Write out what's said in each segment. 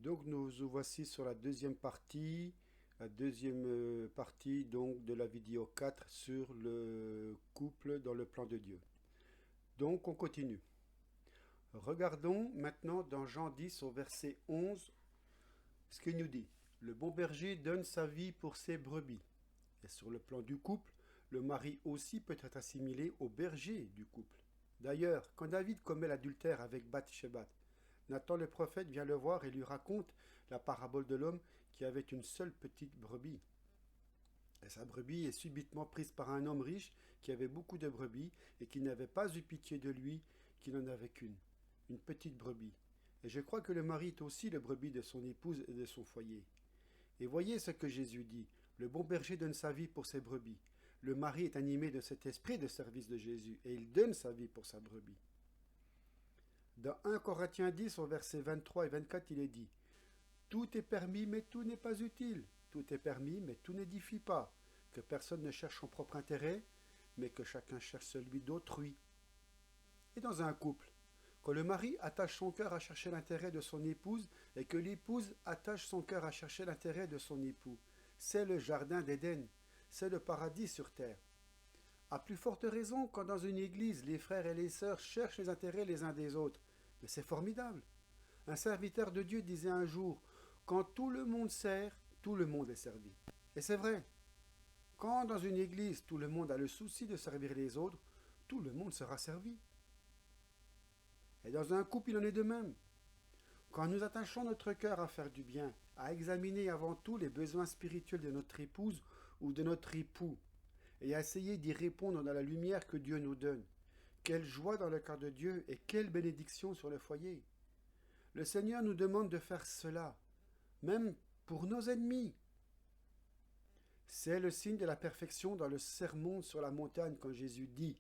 Donc nous voici sur la deuxième partie, donc de la vidéo 4 sur le couple dans le plan de Dieu. Donc on continue. Regardons maintenant dans Jean 10 au verset 11 ce qu'il nous dit. Le bon berger donne sa vie pour ses brebis. Et sur le plan du couple, le mari aussi peut être assimilé au berger du couple. D'ailleurs, quand David commet l'adultère avec Bathsheba, Nathan le prophète vient le voir et lui raconte la parabole de l'homme qui avait une seule petite brebis. Et sa brebis est subitement prise par un homme riche qui avait beaucoup de brebis et qui n'avait pas eu pitié de lui, qui n'en avait qu'une, une petite brebis. Et je crois que le mari est aussi le brebis de son épouse et de son foyer. Et voyez ce que Jésus dit, le bon berger donne sa vie pour ses brebis. Le mari est animé de cet esprit de service de Jésus et il donne sa vie pour sa brebis. Dans 1 Corinthiens 10, au verset 23 et 24, il est dit « Tout est permis, mais tout n'est pas utile. Tout est permis, mais tout n'édifie pas. Que personne ne cherche son propre intérêt, mais que chacun cherche celui d'autrui. » Et dans un couple, quand le mari attache son cœur à chercher l'intérêt de son épouse et que l'épouse attache son cœur à chercher l'intérêt de son époux, c'est le jardin d'Éden, c'est le paradis sur terre. À plus forte raison quand dans une église, les frères et les sœurs cherchent les intérêts les uns des autres. Mais c'est formidable. Un serviteur de Dieu disait un jour, quand tout le monde sert, tout le monde est servi. Et c'est vrai. Quand dans une église, tout le monde a le souci de servir les autres, tout le monde sera servi. Et dans un couple, il en est de même. Quand nous attachons notre cœur à faire du bien, à examiner avant tout les besoins spirituels de notre épouse ou de notre époux, et à essayer d'y répondre dans la lumière que Dieu nous donne, quelle joie dans le cœur de Dieu et quelle bénédiction sur le foyer. Le Seigneur nous demande de faire cela, même pour nos ennemis. C'est le signe de la perfection dans le sermon sur la montagne quand Jésus dit,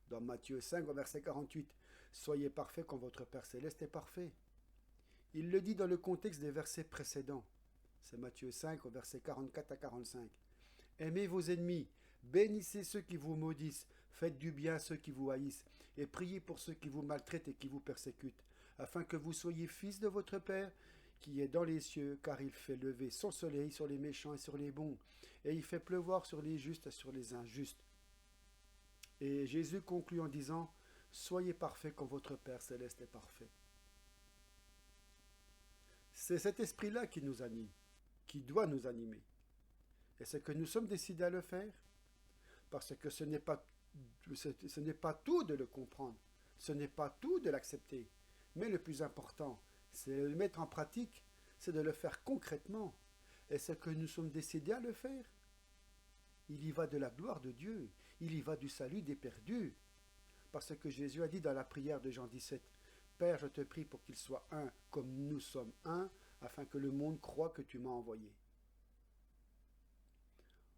dans Matthieu 5 au verset 48, « Soyez parfaits comme votre Père céleste est parfait ». Il le dit dans le contexte des versets précédents. C'est Matthieu 5 au verset 44 à 45. Aimez vos ennemis, bénissez ceux qui vous maudissent, faites du bien à ceux qui vous haïssent, et priez pour ceux qui vous maltraitent et qui vous persécutent, afin que vous soyez fils de votre Père qui est dans les cieux, car il fait lever son soleil sur les méchants et sur les bons, et il fait pleuvoir sur les justes et sur les injustes. Et Jésus conclut en disant, soyez parfaits comme votre Père céleste est parfait. C'est cet esprit-là qui nous anime, qui doit nous animer. Est-ce que nous sommes décidés à le faire? Parce que ce n'est pas tout de le comprendre, ce n'est pas tout de l'accepter. Mais le plus important, c'est de le mettre en pratique, c'est de le faire concrètement. Est-ce que nous sommes décidés à le faire? Il y va de la gloire de Dieu, il y va du salut des perdus. Parce que Jésus a dit dans la prière de Jean 17, « Père, je te prie pour qu'il soit un comme nous sommes un, afin que le monde croie que tu m'as envoyé. »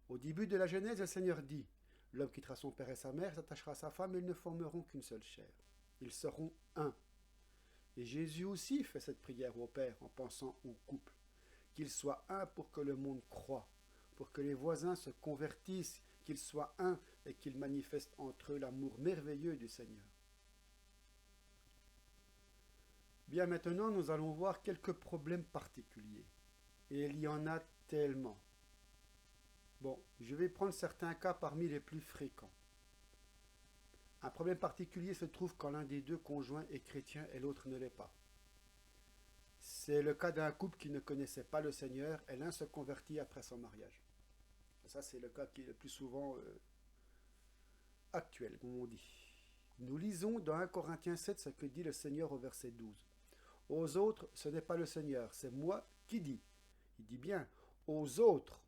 Au début de la Genèse, le Seigneur dit, « L'homme quittera son père et sa mère, s'attachera à sa femme, et ils ne formeront qu'une seule chair. Ils seront un. » Et Jésus aussi fait cette prière au Père en pensant au couple, qu'ils soient un pour que le monde croie, pour que les voisins se convertissent, qu'ils soient un et qu'ils manifestent entre eux l'amour merveilleux du Seigneur. Bien, maintenant, nous allons voir quelques problèmes particuliers. Et il y en a tellement. Bon, je vais prendre certains cas parmi les plus fréquents. Un problème particulier se trouve quand l'un des deux conjoints est chrétien et l'autre ne l'est pas. C'est le cas d'un couple qui ne connaissait pas le Seigneur et l'un se convertit après son mariage. Ça, c'est le cas qui est le plus souvent actuel, comme on dit. Nous lisons dans 1 Corinthiens 7 ce que dit le Seigneur au verset 12. « Aux autres, ce n'est pas le Seigneur, c'est moi qui dis. » Il dit bien « aux autres ».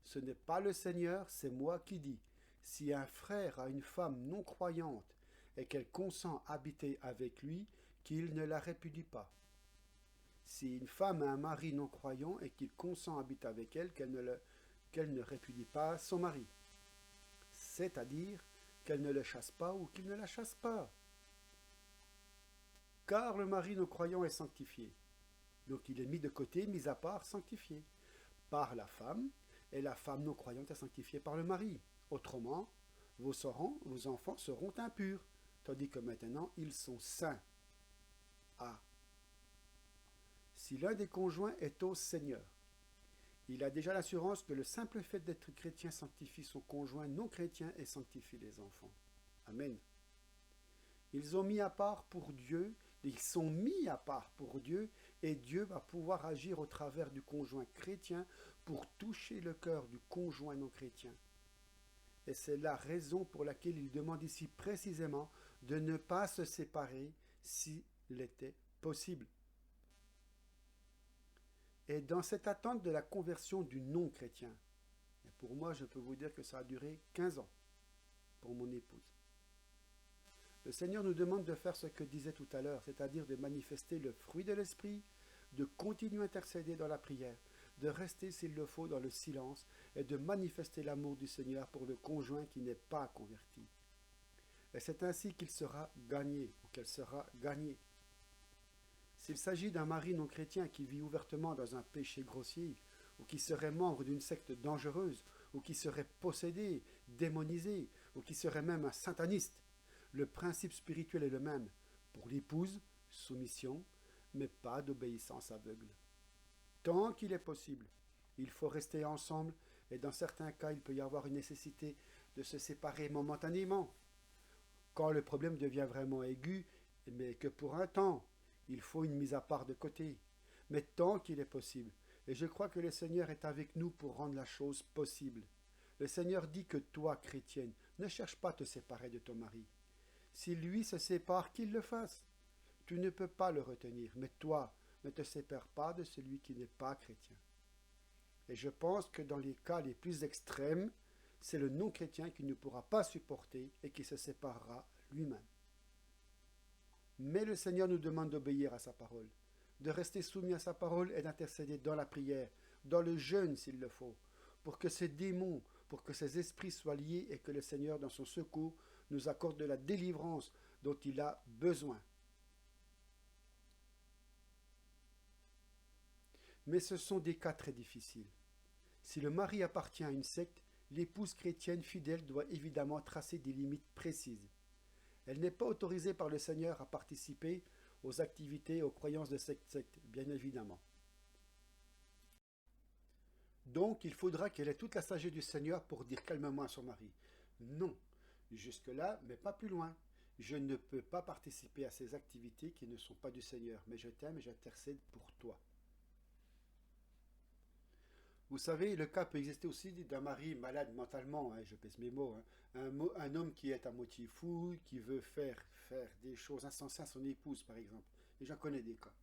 Ce n'est pas le Seigneur, c'est moi qui dis. Si un frère a une femme non croyante et qu'elle consent à habiter avec lui, qu'il ne la répudie pas. Si une femme a un mari non croyant et qu'il consent à habiter avec elle, qu'elle ne répudie pas son mari. C'est-à-dire qu'elle ne le chasse pas ou qu'il ne la chasse pas. Car le mari non croyant est sanctifié. Donc il est mis de côté, mis à part, sanctifié par la femme, et la femme non croyante est sanctifiée par le mari. Autrement, vos enfants seront impurs, tandis que maintenant ils sont saints. Ah. Si l'un des conjoints est au Seigneur, il a déjà l'assurance que le simple fait d'être chrétien sanctifie son conjoint non chrétien et sanctifie les enfants. Amen. Ils sont mis à part pour Dieu, et Dieu va pouvoir agir au travers du conjoint chrétien pour toucher le cœur du conjoint non chrétien. Et c'est la raison pour laquelle il demande ici précisément de ne pas se séparer s'il était possible. Et dans cette attente de la conversion du non-chrétien, pour moi, je peux vous dire que ça a duré 15 ans pour mon épouse. Le Seigneur nous demande de faire ce que disait tout à l'heure, c'est-à-dire de manifester le fruit de l'Esprit, de continuer à intercéder dans la prière, de rester s'il le faut dans le silence et de manifester l'amour du Seigneur pour le conjoint qui n'est pas converti. Et c'est ainsi qu'il sera gagné, ou qu'elle sera gagnée. S'il s'agit d'un mari non chrétien qui vit ouvertement dans un péché grossier, ou qui serait membre d'une secte dangereuse, ou qui serait possédé, démonisé, ou qui serait même un sataniste, le principe spirituel est le même. Pour l'épouse, soumission, mais pas d'obéissance aveugle. Tant qu'il est possible, il faut rester ensemble, et dans certains cas, il peut y avoir une nécessité de se séparer momentanément. Quand le problème devient vraiment aigu, mais que pour un temps, il faut une mise à part de côté. Mais tant qu'il est possible, et je crois que le Seigneur est avec nous pour rendre la chose possible. Le Seigneur dit que toi, chrétienne, ne cherche pas à te séparer de ton mari. Si lui se sépare, qu'il le fasse. Tu ne peux pas le retenir, mais toi, ne te sépare pas de celui qui n'est pas chrétien. Et je pense que dans les cas les plus extrêmes, c'est le non-chrétien qui ne pourra pas supporter et qui se séparera lui-même. Mais le Seigneur nous demande d'obéir à sa parole, de rester soumis à sa parole et d'intercéder dans la prière, dans le jeûne s'il le faut, pour que ces démons, pour que ces esprits soient liés et que le Seigneur, dans son secours, nous accorde de la délivrance dont il a besoin. Mais ce sont des cas très difficiles. Si le mari appartient à une secte, l'épouse chrétienne fidèle doit évidemment tracer des limites précises. Elle n'est pas autorisée par le Seigneur à participer aux activités et aux croyances de cette secte, bien évidemment. Donc, il faudra qu'elle ait toute la sagesse du Seigneur pour dire calmement à son mari « Non, jusque-là, mais pas plus loin. Je ne peux pas participer à ces activités qui ne sont pas du Seigneur, mais je t'aime et j'intercède pour toi. » Vous savez, le cas peut exister aussi d'un mari malade mentalement, je pèse mes mots, un homme qui est à moitié fou, qui veut faire des choses insensées à son épouse, par exemple. Et j'en connais des cas.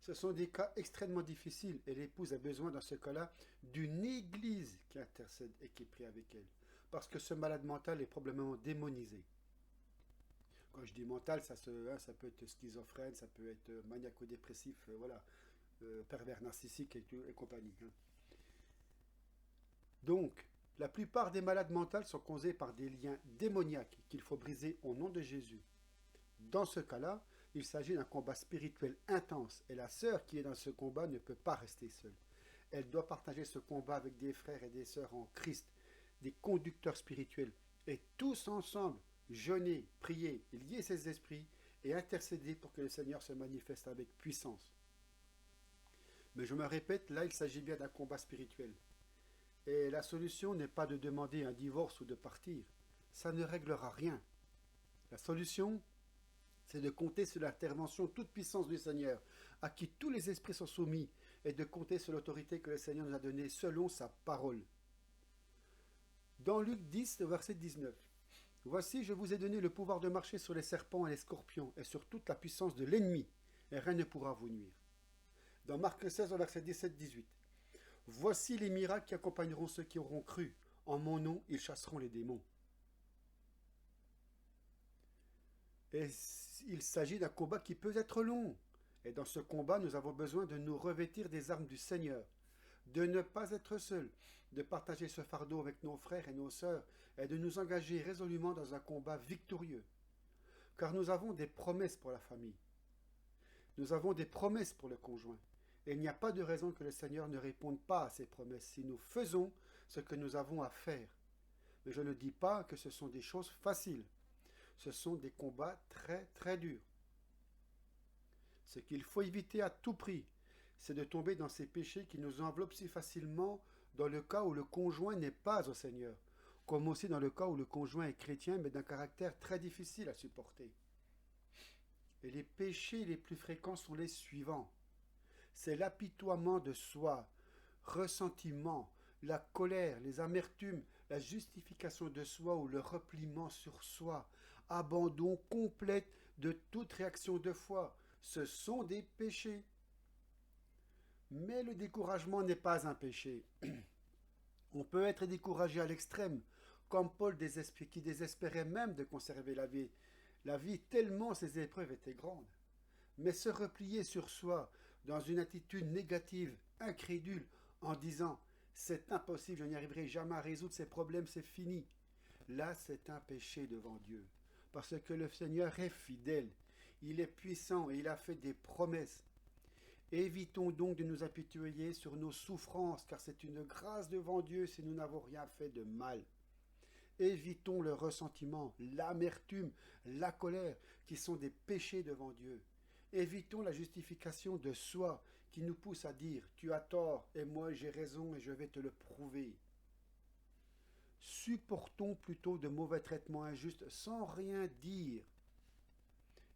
Ce sont des cas extrêmement difficiles et l'épouse a besoin dans ce cas-là d'une église qui intercède et qui prie avec elle. Parce que ce malade mental est probablement démonisé. Quand je dis mental, ça peut être schizophrène, ça peut être maniaco-dépressif, pervers narcissique et compagnie. Donc, la plupart des malades mentales sont causés par des liens démoniaques qu'il faut briser au nom de Jésus. Dans ce cas-là, il s'agit d'un combat spirituel intense et la sœur qui est dans ce combat ne peut pas rester seule. Elle doit partager ce combat avec des frères et des sœurs en Christ, des conducteurs spirituels, et tous ensemble jeûner, prier, lier ces esprits et intercéder pour que le Seigneur se manifeste avec puissance. Mais je me répète, là il s'agit bien d'un combat spirituel. Et la solution n'est pas de demander un divorce ou de partir. Ça ne réglera rien. La solution, c'est de compter sur l'intervention toute puissance du Seigneur, à qui tous les esprits sont soumis, et de compter sur l'autorité que le Seigneur nous a donnée selon sa parole. Dans Luc 10, verset 19, « Voici, je vous ai donné le pouvoir de marcher sur les serpents et les scorpions, et sur toute la puissance de l'ennemi, et rien ne pourra vous nuire. » Dans Marc 16, verset 17-18, « Voici les miracles qui accompagneront ceux qui auront cru. En mon nom, ils chasseront les démons. » Et il s'agit d'un combat qui peut être long. Et dans ce combat, nous avons besoin de nous revêtir des armes du Seigneur, de ne pas être seuls, de partager ce fardeau avec nos frères et nos sœurs, et de nous engager résolument dans un combat victorieux. Car nous avons des promesses pour la famille. Nous avons des promesses pour le conjoint. Et il n'y a pas de raison que le Seigneur ne réponde pas à ces promesses si nous faisons ce que nous avons à faire. Mais je ne dis pas que ce sont des choses faciles. Ce sont des combats très très durs. Ce qu'il faut éviter à tout prix, c'est de tomber dans ces péchés qui nous enveloppent si facilement dans le cas où le conjoint n'est pas au Seigneur, comme aussi dans le cas où le conjoint est chrétien mais d'un caractère très difficile à supporter. Et les péchés les plus fréquents sont les suivants. C'est l'apitoiement de soi, ressentiment, la colère, les amertumes, la justification de soi ou le repliement sur soi, abandon complet de toute réaction de foi. Ce sont des péchés. Mais le découragement n'est pas un péché. On peut être découragé à l'extrême, comme Paul qui désespérait même de conserver la vie tellement ses épreuves étaient grandes. Mais se replier sur soi dans une attitude négative, incrédule, en disant c'est impossible, je n'y arriverai jamais à résoudre ces problèmes, c'est fini. Là, c'est un péché devant Dieu. Parce que le Seigneur est fidèle, il est puissant et il a fait des promesses. Évitons donc de nous apitoyer sur nos souffrances, car c'est une grâce devant Dieu si nous n'avons rien fait de mal. Évitons le ressentiment, l'amertume, la colère, qui sont des péchés devant Dieu. Évitons la justification de soi, qui nous pousse à dire « tu as tort et moi j'ai raison et je vais te le prouver ». Supportons plutôt de mauvais traitements injustes sans rien dire.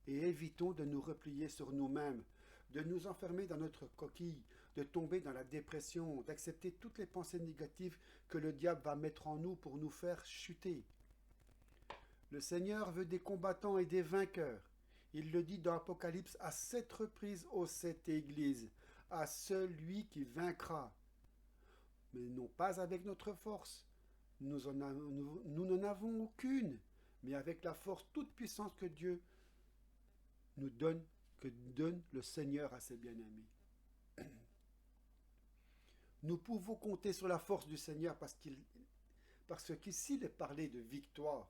Et évitons de nous replier sur nous-mêmes, de nous enfermer dans notre coquille, de tomber dans la dépression, d'accepter toutes les pensées négatives que le diable va mettre en nous pour nous faire chuter. Le Seigneur veut des combattants et des vainqueurs. Il le dit dans Apocalypse à 7 reprises aux 7 églises, à celui qui vaincra. Mais non pas avec notre force. Nous n'en avons aucune, mais avec la force toute puissante que Dieu nous donne, que donne le Seigneur à ses bien-aimés. Nous pouvons compter sur la force du Seigneur parce qu'ici il est parlé de victoire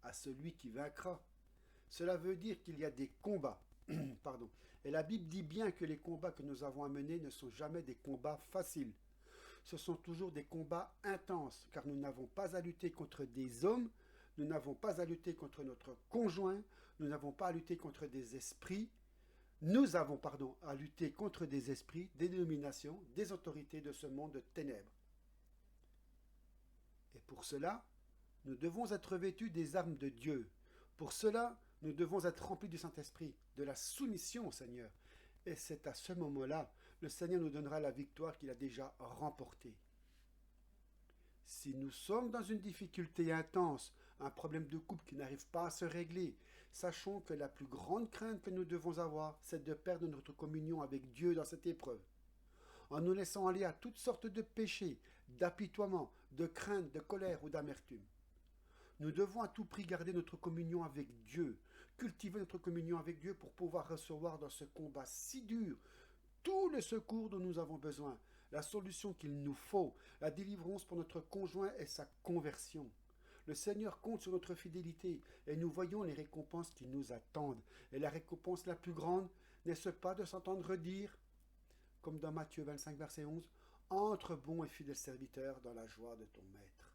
à celui qui vaincra. Cela veut dire qu'il y a des combats. Pardon. Et la Bible dit bien que les combats que nous avons à mener ne sont jamais des combats faciles. Ce sont toujours des combats intenses, car nous n'avons pas à lutter contre des hommes, nous n'avons pas à lutter contre notre conjoint, nous n'avons pas à lutter contre des esprits, nous avons, à lutter contre des esprits, des dominations, des autorités de ce monde de ténèbres. Et pour cela, nous devons être vêtus des armes de Dieu. Pour cela, nous devons être remplis du Saint-Esprit, de la soumission au Seigneur. Et c'est à ce moment-là, le Seigneur nous donnera la victoire qu'il a déjà remportée. Si nous sommes dans une difficulté intense, un problème de couple qui n'arrive pas à se régler, sachons que la plus grande crainte que nous devons avoir, c'est de perdre notre communion avec Dieu dans cette épreuve. En nous laissant aller à toutes sortes de péchés, d'apitoiement, de crainte, de colère ou d'amertume. Nous devons à tout prix garder notre communion avec Dieu, cultiver notre communion avec Dieu pour pouvoir recevoir dans ce combat si dur tout le secours dont nous avons besoin, la solution qu'il nous faut, la délivrance pour notre conjoint et sa conversion. Le Seigneur compte sur notre fidélité et nous voyons les récompenses qui nous attendent. Et la récompense la plus grande, n'est-ce pas de s'entendre dire, comme dans Matthieu 25, verset 11, « Entre bon et fidèle serviteur dans la joie de ton maître ».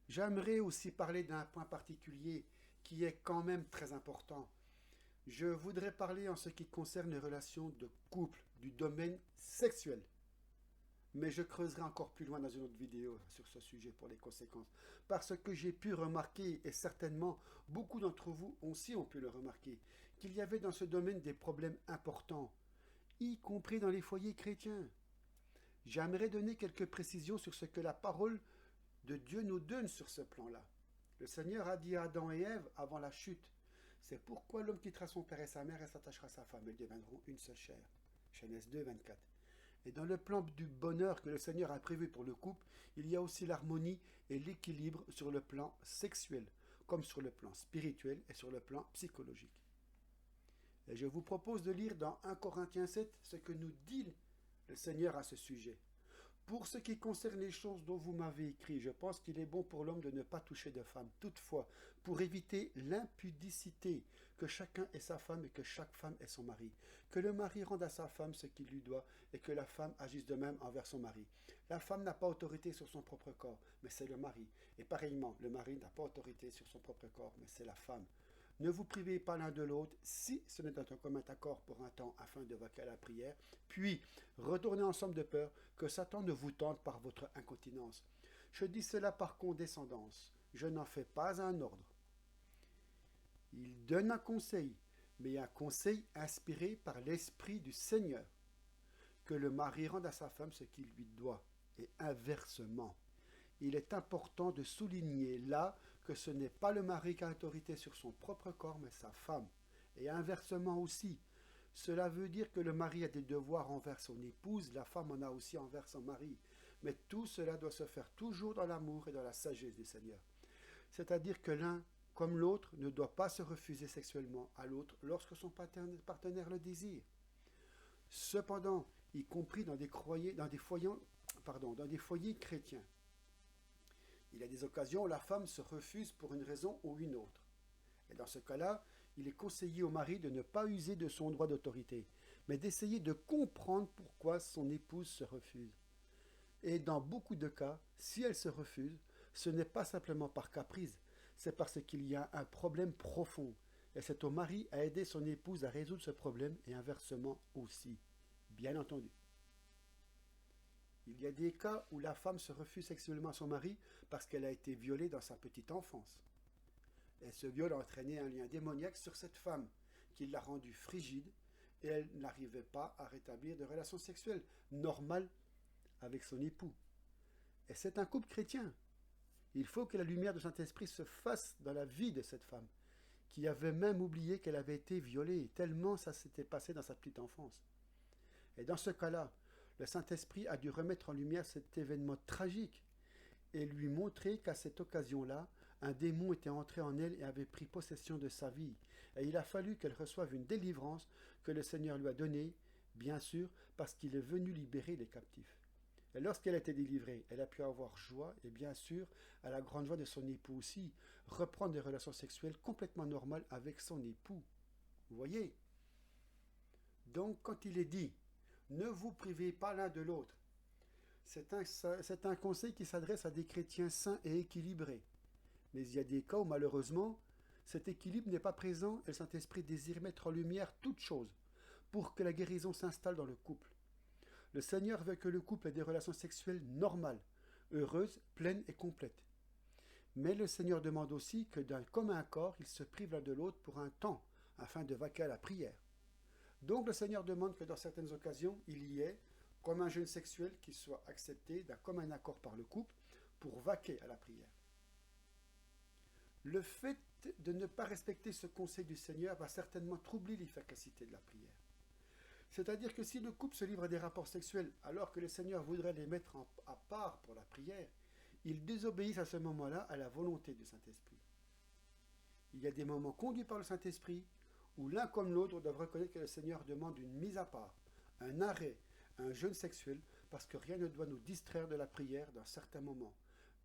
J'aimerais aussi parler d'un point particulier qui est quand même très important. Je voudrais parler en ce qui concerne les relations de couple, du domaine sexuel. Mais je creuserai encore plus loin dans une autre vidéo sur ce sujet pour les conséquences. Parce que j'ai pu remarquer, et certainement beaucoup d'entre vous aussi ont pu le remarquer, qu'il y avait dans ce domaine des problèmes importants, y compris dans les foyers chrétiens. J'aimerais donner quelques précisions sur ce que la parole de Dieu nous donne sur ce plan-là. Le Seigneur a dit à Adam et Ève avant la chute, c'est pourquoi l'homme quittera son père et sa mère et s'attachera à sa femme, ils deviendront une seule chair. Genèse 2, 24. Et dans le plan du bonheur que le Seigneur a prévu pour le couple, il y a aussi l'harmonie et l'équilibre sur le plan sexuel, comme sur le plan spirituel et sur le plan psychologique. Et je vous propose de lire dans 1 Corinthiens 7 ce que nous dit le Seigneur à ce sujet. Pour ce qui concerne les choses dont vous m'avez écrit, je pense qu'il est bon pour l'homme de ne pas toucher de femme. Toutefois, pour éviter l'impudicité, que chacun ait sa femme et que chaque femme ait son mari. Que le mari rende à sa femme ce qu'il lui doit et que la femme agisse de même envers son mari. La femme n'a pas autorité sur son propre corps, mais c'est le mari. Et pareillement, le mari n'a pas autorité sur son propre corps, mais c'est la femme. Ne vous privez pas l'un de l'autre, si ce n'est un commun accord pour un temps afin de vaquer à la prière, puis retournez ensemble de peur que Satan ne vous tente par votre incontinence. Je dis cela par condescendance, je n'en fais pas un ordre. Il donne un conseil, mais un conseil inspiré par l'Esprit du Seigneur, que le mari rende à sa femme ce qu'il lui doit, et inversement. Il est important de souligner là que ce n'est pas le mari qui a autorité sur son propre corps, mais sa femme, et inversement aussi. Cela veut dire que le mari a des devoirs envers son épouse, la femme en a aussi envers son mari. Mais tout cela doit se faire toujours dans l'amour et dans la sagesse du Seigneur. C'est-à-dire que l'un, comme l'autre, ne doit pas se refuser sexuellement à l'autre lorsque son partenaire le désire. Cependant, y compris dans des foyers chrétiens, il y a des occasions où la femme se refuse pour une raison ou une autre. Et dans ce cas-là, il est conseillé au mari de ne pas user de son droit d'autorité, mais d'essayer de comprendre pourquoi son épouse se refuse. Et dans beaucoup de cas, si elle se refuse, ce n'est pas simplement par caprice, c'est parce qu'il y a un problème profond. Et c'est au mari à aider son épouse à résoudre ce problème et inversement aussi, bien entendu. Il y a des cas où la femme se refuse sexuellement à son mari parce qu'elle a été violée dans sa petite enfance. Et ce viol a entraîné un lien démoniaque sur cette femme, qui l'a rendue frigide, et elle n'arrivait pas à rétablir de relations sexuelles normales avec son époux. Et c'est un couple chrétien. Il faut que la lumière du Saint-Esprit se fasse dans la vie de cette femme, qui avait même oublié qu'elle avait été violée, tellement ça s'était passé dans sa petite enfance. Et dans ce cas-là, le Saint-Esprit a dû remettre en lumière cet événement tragique et lui montrer qu'à cette occasion-là, un démon était entré en elle et avait pris possession de sa vie. Et il a fallu qu'elle reçoive une délivrance que le Seigneur lui a donnée, bien sûr, parce qu'il est venu libérer les captifs. Et lorsqu'elle a été délivrée, elle a pu avoir joie, et bien sûr, à la grande joie de son époux aussi, reprendre des relations sexuelles complètement normales avec son époux. Vous voyez? Donc, quand il est dit, ne vous privez pas l'un de l'autre, c'est un conseil qui s'adresse à des chrétiens sains et équilibrés. Mais il y a des cas où, malheureusement, cet équilibre n'est pas présent et le Saint-Esprit désire mettre en lumière toute chose pour que la guérison s'installe dans le couple. Le Seigneur veut que le couple ait des relations sexuelles normales, heureuses, pleines et complètes. Mais le Seigneur demande aussi que d'un commun accord, ils se privent l'un de l'autre pour un temps, afin de vaquer à la prière. Donc le Seigneur demande que dans certaines occasions, il y ait, comme un jeûne sexuel, qui soit accepté d'un commun accord par le couple pour vaquer à la prière. Le fait de ne pas respecter ce conseil du Seigneur va certainement troubler l'efficacité de la prière. C'est-à-dire que si le couple se livre à des rapports sexuels alors que le Seigneur voudrait les mettre à part pour la prière, ils désobéissent à ce moment-là à la volonté du Saint-Esprit. Il y a des moments conduits par le Saint-Esprit où l'un comme l'autre doivent reconnaître que le Seigneur demande une mise à part, un arrêt, un jeûne sexuel, parce que rien ne doit nous distraire de la prière dans certains moments.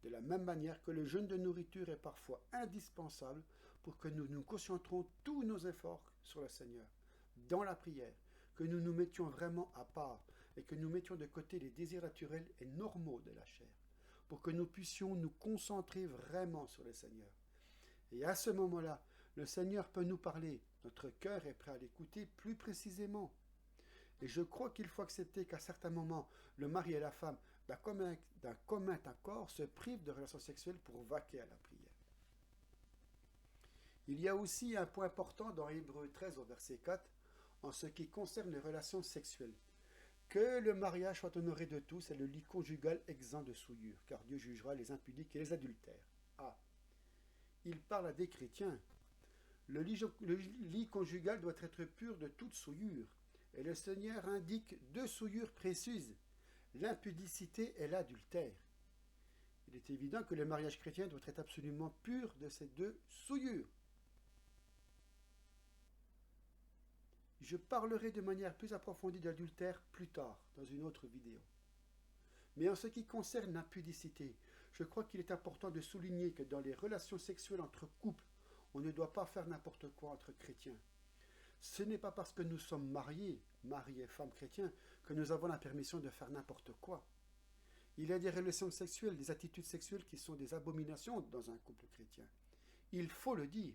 De la même manière que le jeûne de nourriture est parfois indispensable pour que nous nous concentrons tous nos efforts sur le Seigneur, dans la prière, que nous nous mettions vraiment à part et que nous mettions de côté les désirs naturels et normaux de la chair, pour que nous puissions nous concentrer vraiment sur le Seigneur. Et à ce moment-là, le Seigneur peut nous parler, notre cœur est prêt à l'écouter plus précisément. Et je crois qu'il faut accepter qu'à certains moments, le mari et la femme, d'un commun accord, se privent de relations sexuelles pour vaquer à la prière. Il y a aussi un point important dans Hébreux 13 au verset 4, en ce qui concerne les relations sexuelles. Que le mariage soit honoré de tous et le lit conjugal exempt de souillure, car Dieu jugera les impudiques et les adultères. Ah, il parle à des chrétiens. Le lit conjugal doit être pur de toute souillure. Et le Seigneur indique deux souillures précieuses, l'impudicité et l'adultère. Il est évident que le mariage chrétien doit être absolument pur de ces deux souillures. Je parlerai de manière plus approfondie d'adultère plus tard, dans une autre vidéo. Mais en ce qui concerne l'impudicité, je crois qu'il est important de souligner que dans les relations sexuelles entre couples, on ne doit pas faire n'importe quoi entre chrétiens. Ce n'est pas parce que nous sommes mariés, mari et femme chrétiens, que nous avons la permission de faire n'importe quoi. Il y a des relations sexuelles, des attitudes sexuelles qui sont des abominations dans un couple chrétien. Il faut le dire.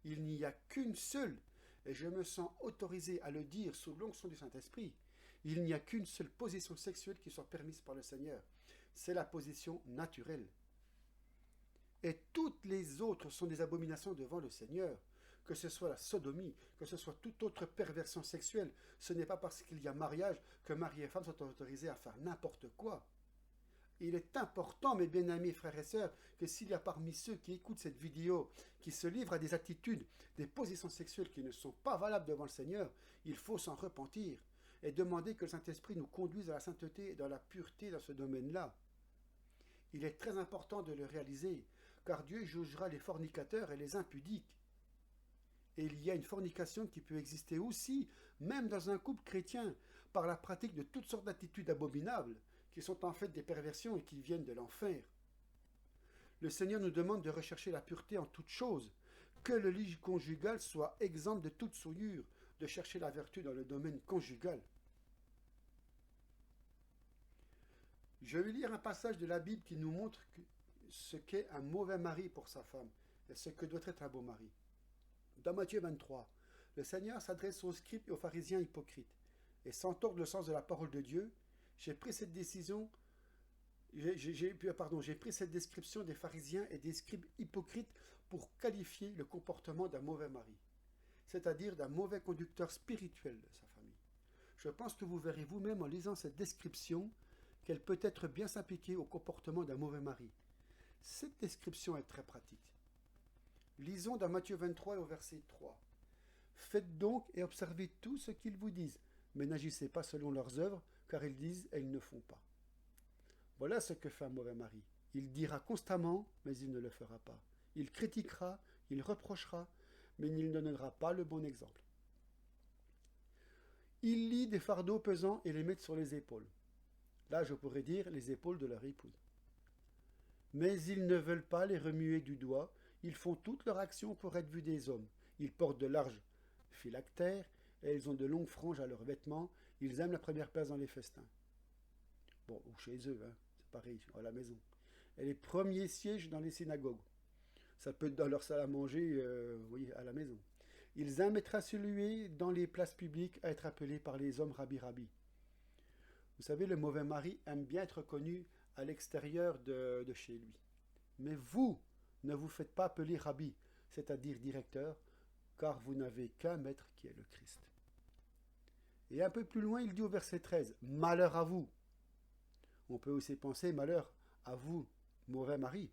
Il n'y a qu'une seule, et je me sens autorisé à le dire sous l'onction du Saint-Esprit, il n'y a qu'une seule position sexuelle qui soit permise par le Seigneur. C'est la position naturelle. Et toutes les autres sont des abominations devant le Seigneur. Que ce soit la sodomie, que ce soit toute autre perversion sexuelle, ce n'est pas parce qu'il y a mariage que mari et femme sont autorisés à faire n'importe quoi. Il est important, mes bien-aimés frères et sœurs, que s'il y a parmi ceux qui écoutent cette vidéo, qui se livrent à des attitudes, des positions sexuelles qui ne sont pas valables devant le Seigneur, il faut s'en repentir et demander que le Saint-Esprit nous conduise à la sainteté et dans la pureté dans ce domaine-là. Il est très important de le réaliser, car Dieu jugera les fornicateurs et les impudiques. Et il y a une fornication qui peut exister aussi, même dans un couple chrétien, par la pratique de toutes sortes d'attitudes abominables, qui sont en fait des perversions et qui viennent de l'enfer. Le Seigneur nous demande de rechercher la pureté en toutes choses, que le lit conjugal soit exempt de toute souillure, de chercher la vertu dans le domaine conjugal. Je vais lire un passage de la Bible qui nous montre ce qu'est un mauvais mari pour sa femme et ce que doit être un beau mari. Dans Matthieu 23, le Seigneur s'adresse aux scribes et aux pharisiens hypocrites. Et sans tordre le sens de la parole de Dieu, j'ai pris cette décision, j'ai pris cette description des pharisiens et des scribes hypocrites pour qualifier le comportement d'un mauvais mari, c'est-à-dire d'un mauvais conducteur spirituel de sa famille. Je pense que vous verrez vous-même en lisant cette description qu'elle peut être bien s'appliquer au comportement d'un mauvais mari. Cette description est très pratique. Lisons dans Matthieu 23 et au verset 3. Faites donc et observez tout ce qu'ils vous disent, mais n'agissez pas selon leurs œuvres, car ils disent et ils ne font pas. Voilà ce que fait un mauvais mari. Il dira constamment, mais il ne le fera pas. Il critiquera, il reprochera, mais il ne donnera pas le bon exemple. Il lie des fardeaux pesants et les met sur les épaules. Là, je pourrais dire les épaules de leur épouse. Mais ils ne veulent pas les remuer du doigt, ils font toute leur action pour être vus des hommes. Ils portent de larges phylactères et ils ont de longues franges à leurs vêtements. Ils aiment la première place dans les festins. Bon, ou chez eux, hein, c'est pareil, à la maison. Et les premiers sièges dans les synagogues. Ça peut être dans leur salle à manger, oui, à la maison. Ils aiment être salués dans les places publiques, à être appelés par les hommes rabbi. Vous savez, le mauvais mari aime bien être connu à l'extérieur de chez lui. Mais vous, ne vous faites pas appeler rabbi, c'est-à-dire directeur, car vous n'avez qu'un maître qui est le Christ. Et un peu plus loin, il dit au verset 13, « Malheur à vous ». On peut aussi penser « Malheur à vous, mauvais mari ».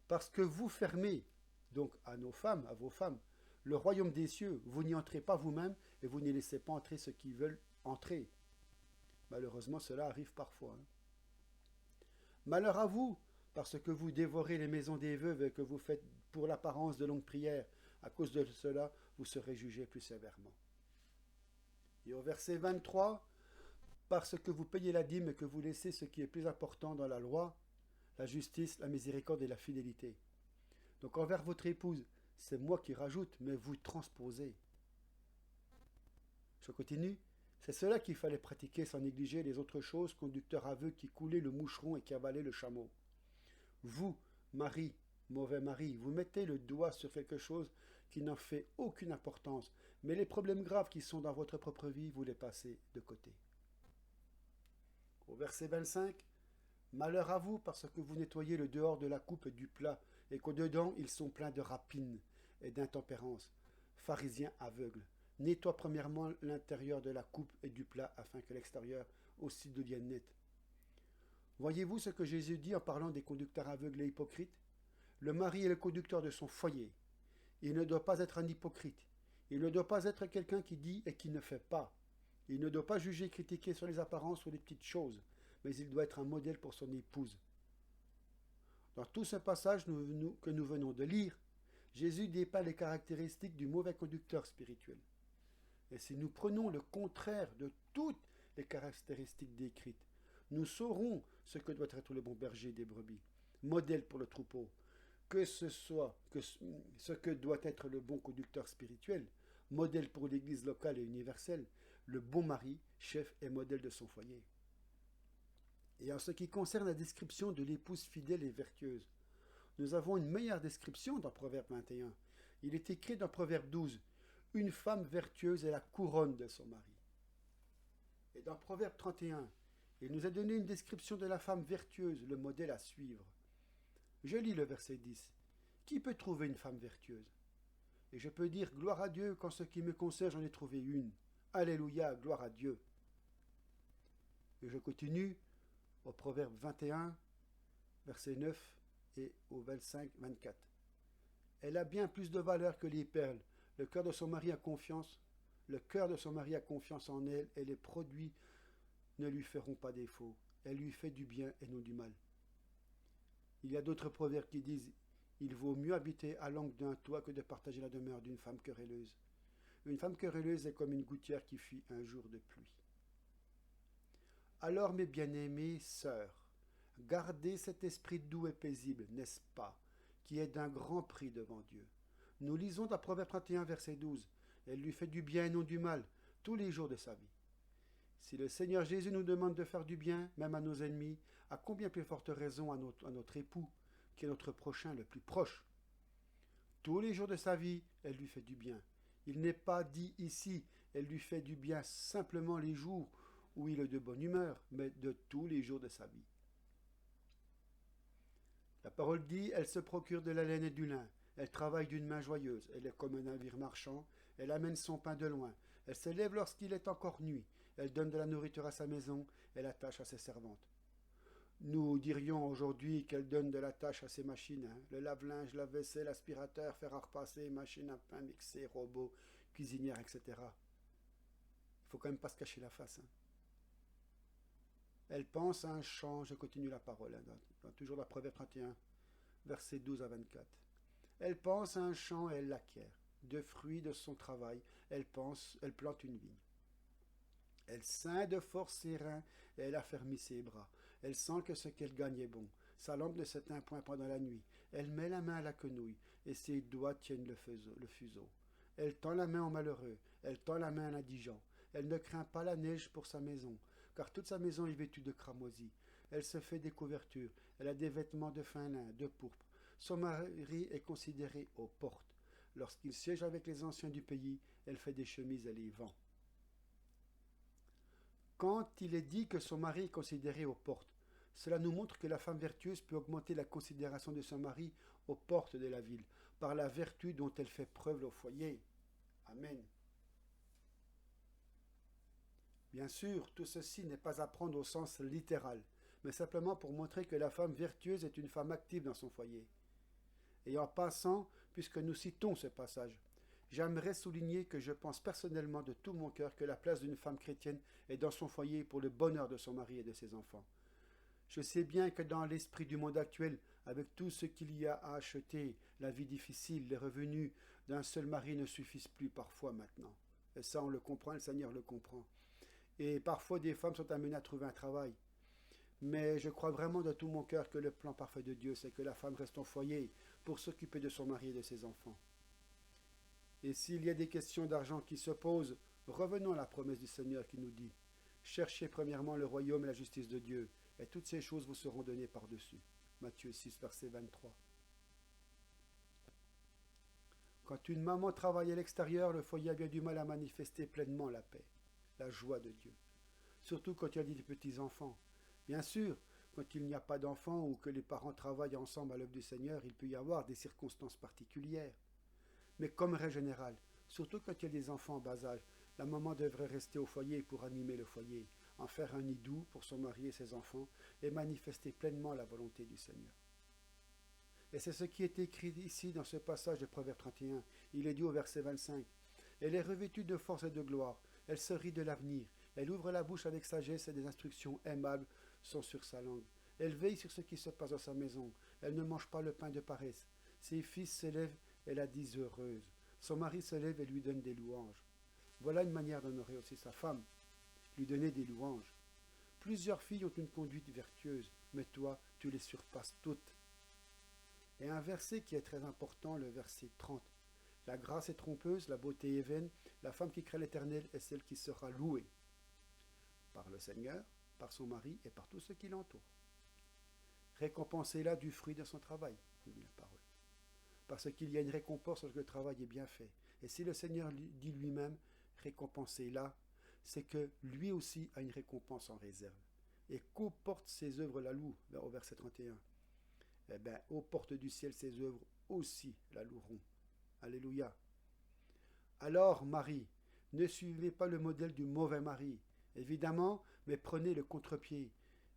Parce que vous fermez, donc à nos femmes, à vos femmes, le royaume des cieux, vous n'y entrez pas vous-même et vous n'y laissez pas entrer ceux qui veulent entrer. Malheureusement, cela arrive parfois. Hein. Malheur à vous, parce que vous dévorez les maisons des veuves et que vous faites pour l'apparence de longues prières. À cause de cela, vous serez jugés plus sévèrement. Et au verset 23, parce que vous payez la dîme et que vous laissez ce qui est plus important dans la loi, la justice, la miséricorde et la fidélité. Donc envers votre épouse, c'est moi qui rajoute, mais vous transposez. Je continue. C'est cela qu'il fallait pratiquer sans négliger les autres choses, conducteurs aveugles qui coulaient le moucheron et qui avalaient le chameau. Vous, mari, mauvais mari, vous mettez le doigt sur quelque chose qui n'en fait aucune importance, mais les problèmes graves qui sont dans votre propre vie, vous les passez de côté. Au verset 25, « Malheur à vous parce que vous nettoyez le dehors de la coupe et du plat, et qu'au-dedans ils sont pleins de rapines et d'intempérance. Pharisiens aveugles, nettoie premièrement l'intérieur de la coupe et du plat afin que l'extérieur aussi devienne net. » Voyez-vous ce que Jésus dit en parlant des conducteurs aveugles et hypocrites? Le mari est le conducteur de son foyer. Il ne doit pas être un hypocrite. Il ne doit pas être quelqu'un qui dit et qui ne fait pas. Il ne doit pas juger et critiquer sur les apparences ou les petites choses, mais il doit être un modèle pour son épouse. Dans tout ce passage que nous venons de lire, Jésus dépeint les caractéristiques du mauvais conducteur spirituel. Et si nous prenons le contraire de toutes les caractéristiques décrites, nous saurons ce que doit être le bon berger des brebis, modèle pour le troupeau, que ce soit ce que doit être le bon conducteur spirituel, modèle pour l'Église locale et universelle, le bon mari, chef et modèle de son foyer. Et en ce qui concerne la description de l'épouse fidèle et vertueuse, nous avons une meilleure description dans Proverbe 21. Il est écrit dans Proverbe 12, « Une femme vertueuse est la couronne de son mari. » Et dans Proverbe 31, il nous a donné une description de la femme vertueuse, le modèle à suivre. Je lis le verset 10. « Qui peut trouver une femme vertueuse ?» Et je peux dire, gloire à Dieu, qu'en ce qui me concerne, j'en ai trouvé une. Alléluia, gloire à Dieu. Et je continue au Proverbe 21, verset 9 et au 25-24. Elle a bien plus de valeur que les perles. Le cœur de son mari a confiance. Le cœur de son mari a confiance en elle et les produits ne lui feront pas défaut. Elle lui fait du bien et non du mal. Il y a d'autres proverbes qui disent « Il vaut mieux habiter à l'angle d'un toit que de partager la demeure d'une femme querelleuse. » Une femme querelleuse est comme une gouttière qui fuit un jour de pluie. Alors, mes bien-aimées sœurs, gardez cet esprit doux et paisible, n'est-ce pas, qui est d'un grand prix devant Dieu. Nous lisons dans Proverbe 31, verset 12. Elle lui fait du bien et non du mal, tous les jours de sa vie. Si le Seigneur Jésus nous demande de faire du bien, même à nos ennemis, à combien plus forte raison à notre époux, qui est notre prochain le plus proche. Tous les jours de sa vie, elle lui fait du bien. Il n'est pas dit ici, elle lui fait du bien simplement les jours où il est de bonne humeur, mais de tous les jours de sa vie. La parole dit, elle se procure de la laine et du lin, elle travaille d'une main joyeuse, elle est comme un navire marchand, elle amène son pain de loin, elle se lève lorsqu'il est encore nuit, elle donne de la nourriture à sa maison, elle attache à ses servantes. Nous dirions aujourd'hui qu'elle donne de la tâche à ses machines, le lave-linge, lave-vaisselle, aspirateur, fer à repasser, machine à pain, mixer, robot, cuisinière, etc. Il ne faut quand même pas se cacher la face. Elle pense à un chant, je continue la parole, toujours la Proverbe 31, versets 12 à 24. Elle pense à un champ et elle l'acquiert. De fruits de son travail, elle plante une vigne. Elle ceint de force ses reins et elle affermit ses bras. Elle sent que ce qu'elle gagne est bon. Sa lampe ne s'éteint point pendant la nuit. Elle met la main à la quenouille et ses doigts tiennent le fuseau. Elle tend la main au malheureux. Elle tend la main à l'indigent. Elle ne craint pas la neige pour sa maison, car toute sa maison est vêtue de cramoisi. Elle se fait des couvertures. Elle a des vêtements de fin lin, de pourpre. Son mari est considéré aux portes. Lorsqu'il siège avec les anciens du pays, elle fait des chemises et les vend. Quand il est dit que son mari est considéré aux portes, cela nous montre que la femme vertueuse peut augmenter la considération de son mari aux portes de la ville, par la vertu dont elle fait preuve au foyer. Amen. Bien sûr, tout ceci n'est pas à prendre au sens littéral, mais simplement pour montrer que la femme vertueuse est une femme active dans son foyer. Et en passant, puisque nous citons ce passage, j'aimerais souligner que je pense personnellement de tout mon cœur que la place d'une femme chrétienne est dans son foyer pour le bonheur de son mari et de ses enfants. Je sais bien que dans l'esprit du monde actuel, avec tout ce qu'il y a à acheter, la vie difficile, les revenus d'un seul mari ne suffisent plus parfois maintenant. Et ça, on le comprend, le Seigneur le comprend. Et parfois, des femmes sont amenées à trouver un travail. Mais je crois vraiment de tout mon cœur que le plan parfait de Dieu, c'est que la femme reste au foyer pour s'occuper de son mari et de ses enfants. Et s'il y a des questions d'argent qui se posent, revenons à la promesse du Seigneur qui nous dit « Cherchez premièrement le royaume et la justice de Dieu, et toutes ces choses vous seront données par-dessus. » Matthieu 6, verset 23. Quand une maman travaille à l'extérieur, le foyer a bien du mal à manifester pleinement la paix, la joie de Dieu. Surtout quand il y a des petits-enfants. Bien sûr, quand il n'y a pas d'enfants ou que les parents travaillent ensemble à l'œuvre du Seigneur, il peut y avoir des circonstances particulières. Mais comme règle générale, surtout quand il y a des enfants en bas âge, la maman devrait rester au foyer pour animer le foyer, en faire un nid doux pour son mari et ses enfants, et manifester pleinement la volonté du Seigneur. Et c'est ce qui est écrit ici dans ce passage de Proverbe 31. Il est dit au verset 25. Elle est revêtue de force et de gloire, elle se rit de l'avenir, elle ouvre la bouche avec sagesse et des instructions aimables sont sur sa langue. Elle veille sur ce qui se passe dans sa maison, elle ne mange pas le pain de paresse. Ses fils s'élèvent, elle la dit heureuse. Son mari se lève et lui donne des louanges. Voilà une manière d'honorer aussi sa femme, lui donner des louanges. Plusieurs filles ont une conduite vertueuse, mais toi, tu les surpasses toutes. Et un verset qui est très important, le verset 30. La grâce est trompeuse, la beauté est vaine, la femme qui craint l'Éternel est celle qui sera louée par le Seigneur, par son mari et par tous ceux qui l'entourent. Récompensez-la du fruit de son travail. nous dit la parole. Parce qu'il y a une récompense lorsque le travail est bien fait. Et si le Seigneur dit lui-même, récompensez-la, c'est que lui aussi a une récompense en réserve. Et qu'aux portes ses œuvres la louent, au verset 31. Eh bien, aux portes du ciel, ses œuvres aussi la loueront. Alléluia. Alors, Marie, ne suivez pas le modèle du mauvais mari, évidemment, mais prenez le contre-pied.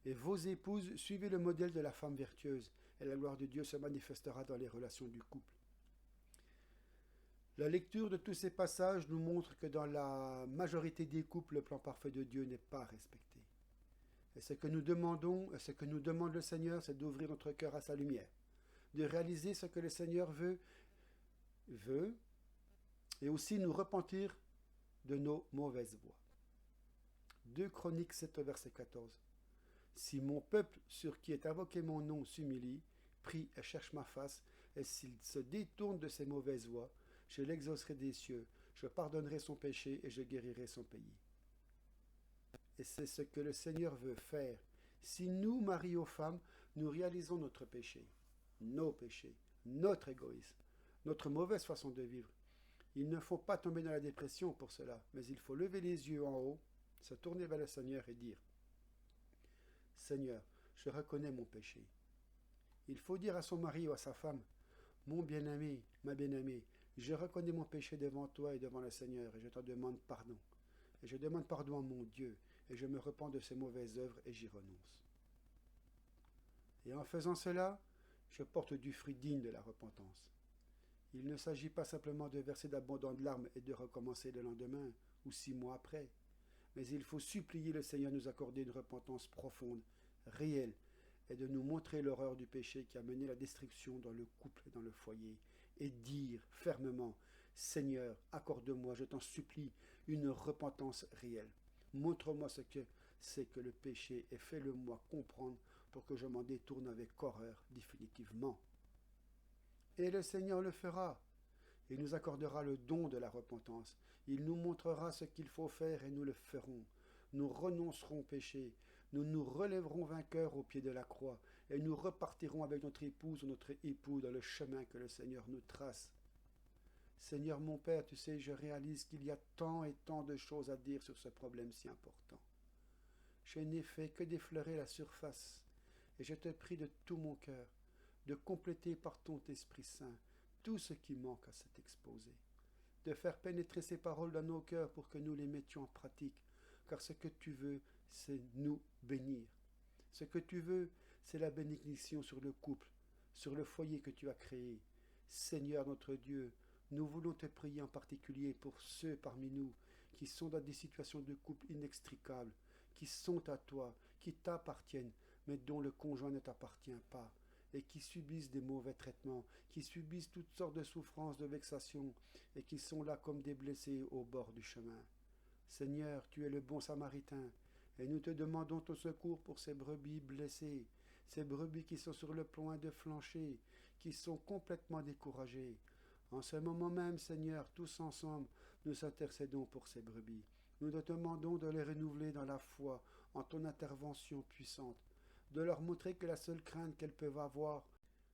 Et vos épouses, suivez le modèle de la femme vertueuse, et la gloire de Dieu se manifestera dans les relations du couple. La lecture de tous ces passages nous montre que dans la majorité des couples, le plan parfait de Dieu n'est pas respecté. Et ce que nous demandons, ce que nous demande le Seigneur, c'est d'ouvrir notre cœur à sa lumière, de réaliser ce que le Seigneur veut, et aussi nous repentir de nos mauvaises voies. 2 Chroniques 7, verset 14. Si mon peuple sur qui est invoqué mon nom s'humilie, prie et cherche ma face, et s'il se détourne de ses mauvaises voies, je l'exaucerai des cieux, je pardonnerai son péché et je guérirai son pays. Et c'est ce que le Seigneur veut faire. Si nous, mari aux femmes, nous réalisons notre péché, nos péchés, notre égoïsme, notre mauvaise façon de vivre, il ne faut pas tomber dans la dépression pour cela, mais il faut lever les yeux en haut, se tourner vers le Seigneur et dire « Seigneur, je reconnais mon péché. » Il faut dire à son mari ou à sa femme « Mon bien-aimé, ma bien-aimée, je reconnais mon péché devant toi et devant le Seigneur, et je te demande pardon. Et je demande pardon à mon Dieu, et je me repens de ces mauvaises œuvres, et j'y renonce. » Et en faisant cela, je porte du fruit digne de la repentance. Il ne s'agit pas simplement de verser d'abondantes larmes et de recommencer le lendemain ou 6 mois après, mais il faut supplier le Seigneur de nous accorder une repentance profonde, réelle, et de nous montrer l'horreur du péché qui a mené la destruction dans le couple et dans le foyer, et dire fermement « Seigneur, accorde-moi, je t'en supplie, une repentance réelle. Montre-moi ce que c'est que le péché et fais-le-moi comprendre pour que je m'en détourne avec horreur définitivement. » Et le Seigneur le fera. Il nous accordera le don de la repentance. Il nous montrera ce qu'il faut faire et nous le ferons. Nous renoncerons au péché. Nous nous relèverons vainqueurs au pied de la croix et nous repartirons avec notre épouse ou notre époux dans le chemin que le Seigneur nous trace. Seigneur mon Père, tu sais, je réalise qu'il y a tant et tant de choses à dire sur ce problème si important. Je n'ai fait que d'effleurer la surface et je te prie de tout mon cœur de compléter par ton Esprit Saint tout ce qui manque à cet exposé, de faire pénétrer ces paroles dans nos cœurs pour que nous les mettions en pratique, car ce que tu veux, c'est nous bénir. Ce que tu veux, c'est la bénédiction sur le couple, sur le foyer que tu as créé. Seigneur notre Dieu, nous voulons te prier en particulier pour ceux parmi nous qui sont dans des situations de couple inextricables, qui sont à toi, qui t'appartiennent, mais dont le conjoint ne t'appartient pas, et qui subissent des mauvais traitements, qui subissent toutes sortes de souffrances, de vexations, et qui sont là comme des blessés au bord du chemin. Seigneur, tu es le bon Samaritain, et nous te demandons ton secours pour ces brebis blessées, ces brebis qui sont sur le point de flancher, qui sont complètement découragées. En ce moment même, Seigneur, tous ensemble, nous intercédons pour ces brebis. Nous te demandons de les renouveler dans la foi, en ton intervention puissante, de leur montrer que la seule crainte qu'elles peuvent avoir,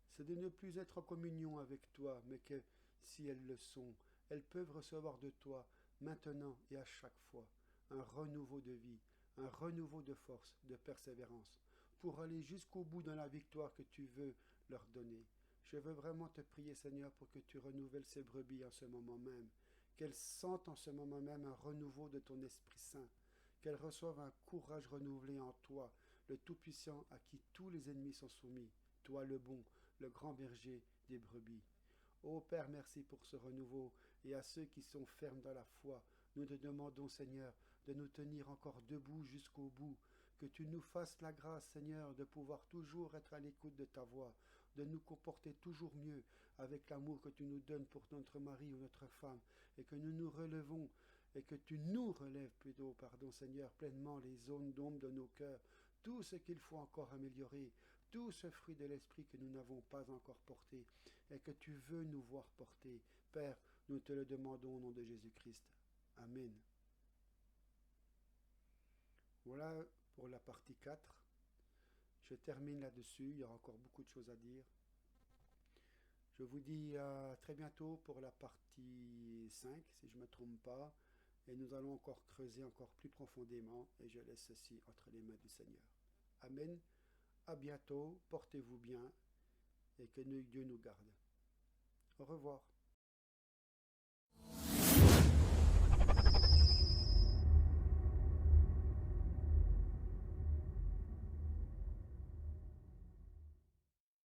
c'est de ne plus être en communion avec toi, mais que, si elles le sont, elles peuvent recevoir de toi, maintenant et à chaque fois, un renouveau de vie, un renouveau de force, de persévérance, pour aller jusqu'au bout dans la victoire que tu veux leur donner. Je veux vraiment te prier, Seigneur, pour que tu renouvelles ces brebis en ce moment même, qu'elles sentent en ce moment même un renouveau de ton Esprit Saint, qu'elles reçoivent un courage renouvelé en toi, le Tout-Puissant à qui tous les ennemis sont soumis, toi le bon, le grand berger des brebis. Ô Père, merci pour ce renouveau, et à ceux qui sont fermes dans la foi, nous te demandons, Seigneur, de nous tenir encore debout jusqu'au bout, que tu nous fasses la grâce, Seigneur, de pouvoir toujours être à l'écoute de ta voix, de nous comporter toujours mieux avec l'amour que tu nous donnes pour notre mari ou notre femme, et que nous nous relevons, et que tu nous relèves plutôt, pardon Seigneur, pleinement les zones d'ombre de nos cœurs, tout ce qu'il faut encore améliorer, tout ce fruit de l'esprit que nous n'avons pas encore porté, et que tu veux nous voir porter. Père, nous te le demandons au nom de Jésus-Christ. Amen. Voilà pour la partie 4. Je termine là-dessus, il y aura encore beaucoup de choses à dire. Je vous dis à très bientôt pour la partie 5, si je ne me trompe pas. Et nous allons encore creuser encore plus profondément. Et je laisse ceci entre les mains du Seigneur. Amen. À bientôt. Portez-vous bien. Et que Dieu nous garde. Au revoir.